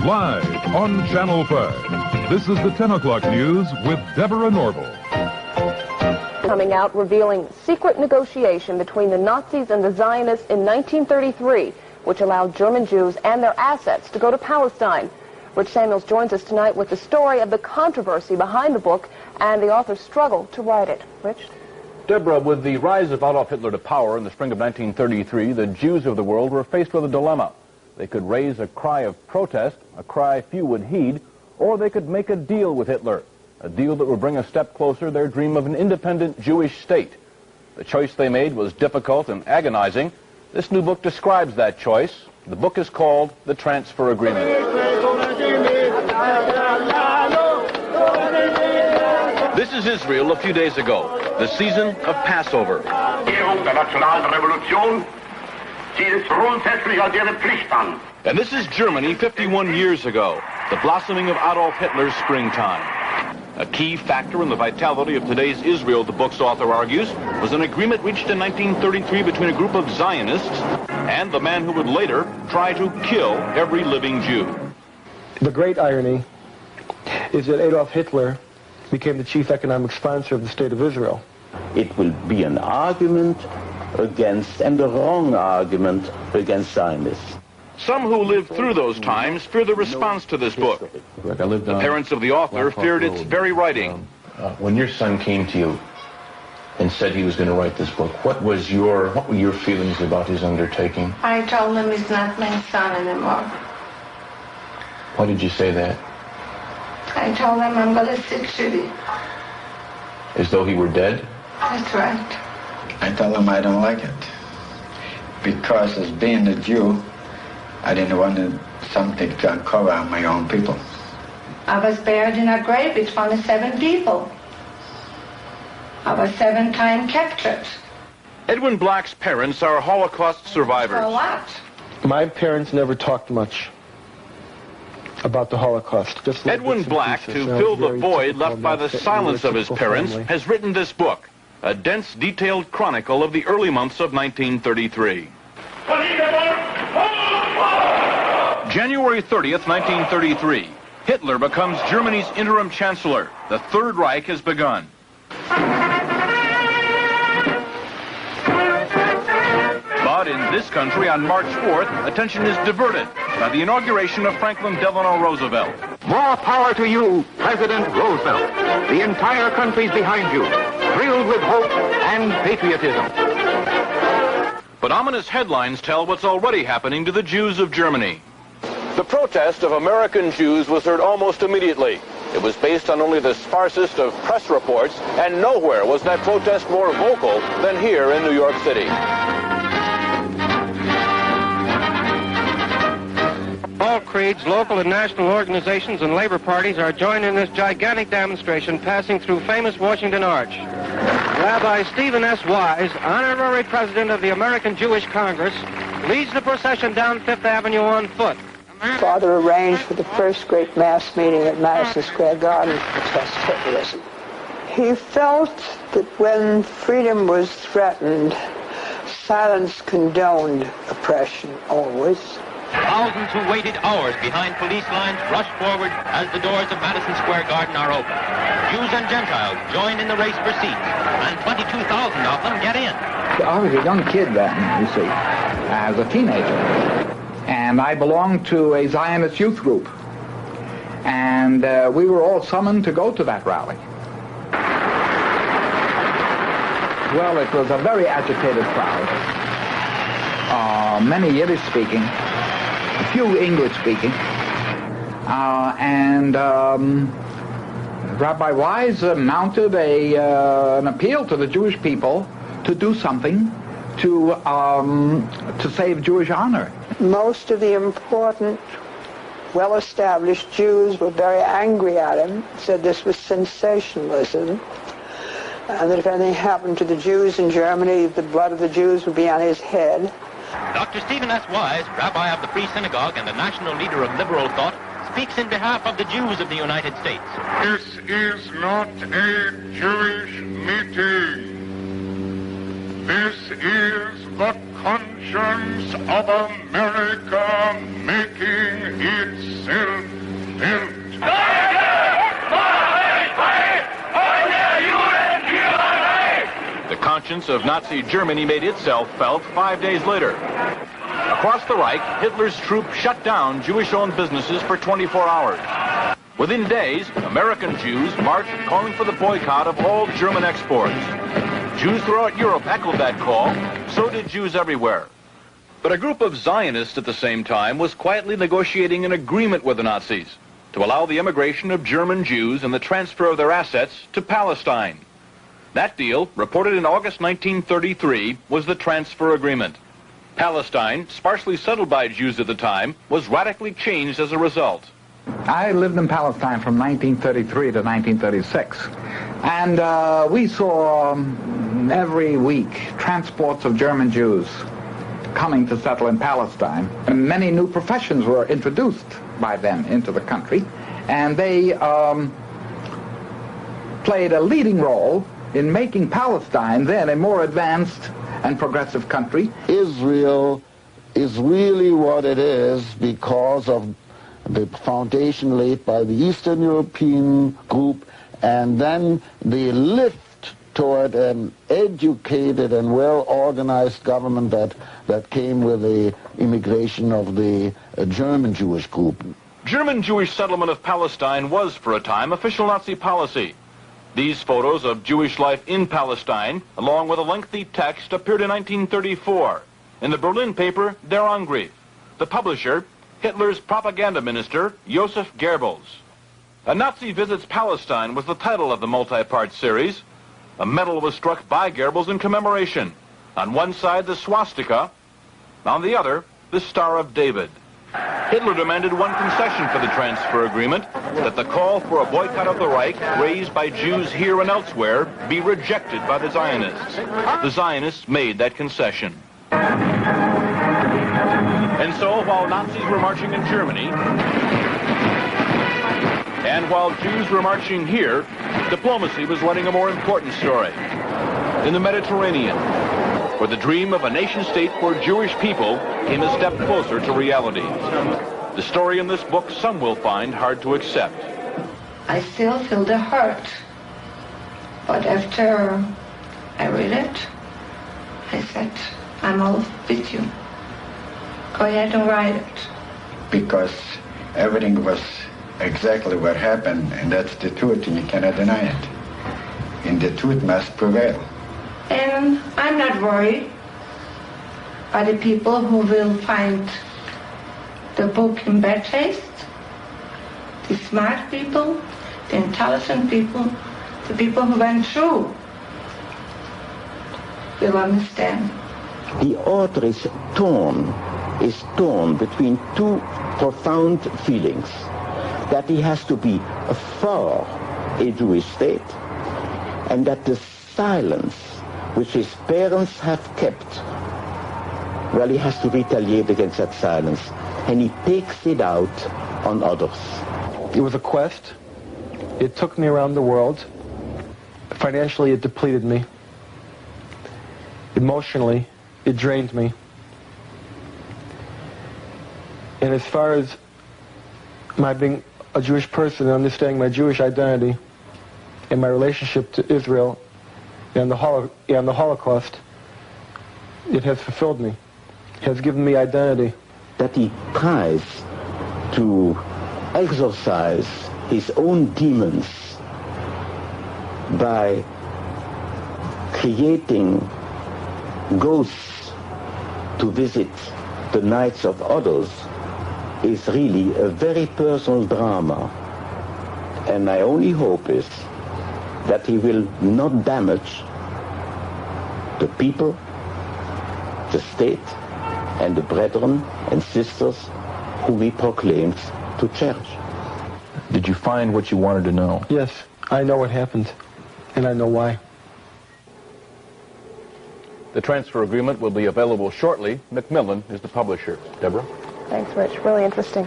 Live on Channel 5. This is the 10 o'clock news with Deborah Norville. Coming out revealing secret negotiation between the Nazis and the Zionists in 1933, which allowed German Jews and their assets to go to Palestine. Rich Samuels joins us tonight with the story of the controversy behind the book and the author's struggle to write it. Rich? Deborah, with the rise of Adolf Hitler to power in the spring of 1933, the Jews of the world were faced with a dilemma. They could raise a cry of protest, a cry few would heed, or they could make a deal with Hitler, a deal that would bring a step closer their dream of an independent Jewish state. The choice they made was difficult and agonizing. This new book describes that choice. The book is called The Transfer Agreement. This is Israel a few days ago, the season of Passover. And this is Germany 51 years ago, the blossoming of Adolf Hitler's springtime. A key factor in the vitality of today's Israel, the book's author argues, was an agreement reached in 1933 between a group of Zionists and the man who would later try to kill every living Jew. The great irony is that Adolf Hitler became the chief economic sponsor of the State of Israel. It will be an argument against, and a wrong argument against Zionists. Some who lived through those times fear the response to this book. The parents of the author feared its very writing. When your son came to you and said he was going to write this book, what were your feelings about his undertaking? I told him he's not my son anymore. Why did you say that? I told him I'm going to sit shitty. As though he were dead? That's right. I told him I don't like it. Because as being a Jew, I didn't want something to uncover on my own people. I was buried in a grave with 27 people. I was 7 times captured. Edwin Black's parents are Holocaust survivors. For what? My parents never talked much about the Holocaust. Edwin Black, to fill the void left by the silence of his parents, has written this book, a dense, detailed chronicle of the early months of 1933. January 30th, 1933. Hitler becomes Germany's interim chancellor. The Third Reich has begun. But in this country, on March 4th, attention is diverted by the inauguration of Franklin Delano Roosevelt. More power to you, President Roosevelt. The entire country's behind you, thrilled with hope and patriotism. But ominous headlines tell what's already happening to the Jews of Germany. The protest of American Jews was heard almost immediately. It was based on only the sparsest of press reports, and nowhere was that protest more vocal than here in New York City. All creeds, local and national organizations, and labor parties are joining this gigantic demonstration passing through famous Washington Arch. Rabbi Stephen S. Wise, honorary president of the American Jewish Congress, leads the procession down Fifth Avenue on foot. Father arranged for the first great mass meeting at Madison Square Garden to protest Hitlerism. He felt that when freedom was threatened, silence condoned oppression always. Thousands who waited hours behind police lines rush forward as the doors of Madison Square Garden are open. Jews and Gentiles join in the race for seats, and 22,000 of them get in. I was a young kid then, you see, as a teenager. And I belonged to a Zionist youth group. And we were all summoned to go to that rally. Well, it was a very agitated crowd. Many Yiddish speaking, a few English speaking. Rabbi Wise mounted an appeal to the Jewish people to do something to save Jewish honor. Most of the important, well-established Jews were very angry at him, said this was sensationalism, and that if anything happened to the Jews in Germany, the blood of the Jews would be on his head. Dr. Stephen S. Wise, rabbi of the Free Synagogue and the national leader of liberal thought, speaks in behalf of the Jews of the United States. This is not a Jewish meeting. This is the conscience of America making itself impatience of Nazi Germany made itself felt 5 days later. Across the Reich, Hitler's troops shut down Jewish-owned businesses for 24 hours. Within days, American Jews marched calling for the boycott of all German exports. Jews throughout Europe echoed that call, so did Jews everywhere. But a group of Zionists at the same time was quietly negotiating an agreement with the Nazis to allow the immigration of German Jews and the transfer of their assets to Palestine. That deal, reported in August 1933, was the transfer agreement. Palestine, sparsely settled by Jews at the time, was radically changed as a result. I lived in Palestine from 1933 to 1936, and we saw every week transports of German Jews coming to settle in Palestine. And many new professions were introduced by them into the country, and they played a leading role in making Palestine then a more advanced and progressive country. Israel is really what it is because of the foundation laid by the Eastern European group, and then the lift toward an educated and well-organized government that came with the immigration of the German Jewish group. German Jewish settlement of Palestine was, for a time, official Nazi policy. These photos of Jewish life in Palestine, along with a lengthy text, appeared in 1934 in the Berlin paper Der Angriff. The publisher, Hitler's propaganda minister, Joseph Goebbels. A Nazi Visits Palestine was the title of the multi-part series. A medal was struck by Goebbels in commemoration. On one side, the swastika. On the other, the Star of David. Hitler demanded one concession for the transfer agreement, that the call for a boycott of the Reich, raised by Jews here and elsewhere, be rejected by the Zionists. The Zionists made that concession. And so, while Nazis were marching in Germany, and while Jews were marching here, diplomacy was running a more important story. In the Mediterranean, where the dream of a nation-state for Jewish people came a step closer to reality. The story in this book some will find hard to accept. I still feel the hurt, but after I read it, I said, I'm all with you. Go ahead and write it. Because everything was exactly what happened, and that's the truth, and you cannot deny it. And the truth must prevail. And I'm not worried by the people who will find the book in bad taste. The smart people, the intelligent people, the people who went through will understand. The author is torn between two profound feelings. That he has to be for a Jewish state, and that the silence which his parents have kept, well, he has to retaliate against that silence, and he takes it out on others. It was a quest. It took me around the world. Financially, it depleted me. Emotionally, it drained me. And as far as my being a Jewish person and understanding my Jewish identity and my relationship to Israel and the Holocaust, it has fulfilled me. It has given me identity. That he tries to exorcise his own demons by creating ghosts to visit the nights of others is really a very personal drama. And my only hope is that he will not damage the people, the state, and the brethren and sisters who he proclaims to cherish. Did you find what you wanted to know? Yes, I know what happened, and I know why. The transfer agreement will be available shortly. Macmillan is the publisher. Deborah? Thanks, Rich. Really interesting.